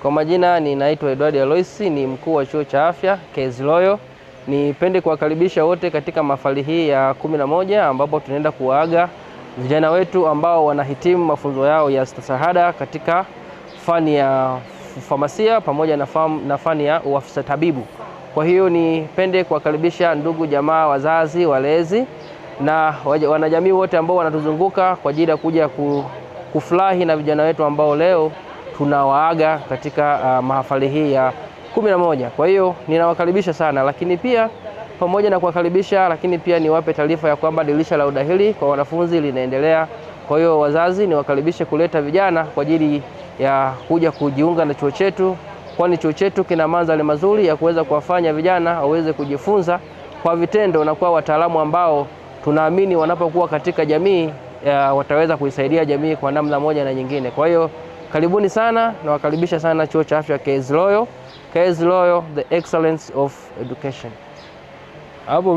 Kwa majina ninaitwa Edward Alois, ni mkuu wa chuo cha afya KS Loyo. Nipende kuwakaribisha wote katika mahafali hii ya 11 ambapo tunaenda kuwaaga vijana wetu ambao wanahitimu mafunzo yao ya stashahada katika fani ya famasia pamoja na fani ya uafisa tabibu. Kwa hiyo nipende kuwakaribisha ndugu, jamaa, wazazi, walezi na wanajamii wote ambao wanatuzunguka kwa ajili ya kuja kufurahi na vijana wetu ambao leo tunawaaga katika mahafali hii ya 11. Kwa hiyo ninawakaribisha sana, lakini pia pamoja na kuwakaribisha, lakini pia niwape taarifa ya kwamba dirisha la udahili kwa wanafunzi linaendelea. Kwa hiyo wazazi, niwakaribishe kuleta vijana kwa ajili ya kuja kujiunga na chuo chetu, kwani chuo chetu kina mandhari mazuri ya kuweza kuwafanya vijana waweze kujifunza kwa vitendo na kuwa wataalamu ambao tunaamini wanapokuwa katika jamii wataweza kuisaidia jamii kwa namna moja na nyingine. Kwa hiyo karibuni sana, na wakaribisha sana chuo cha afya KS Loyo. KS Loyo, the excellence of education. Hapo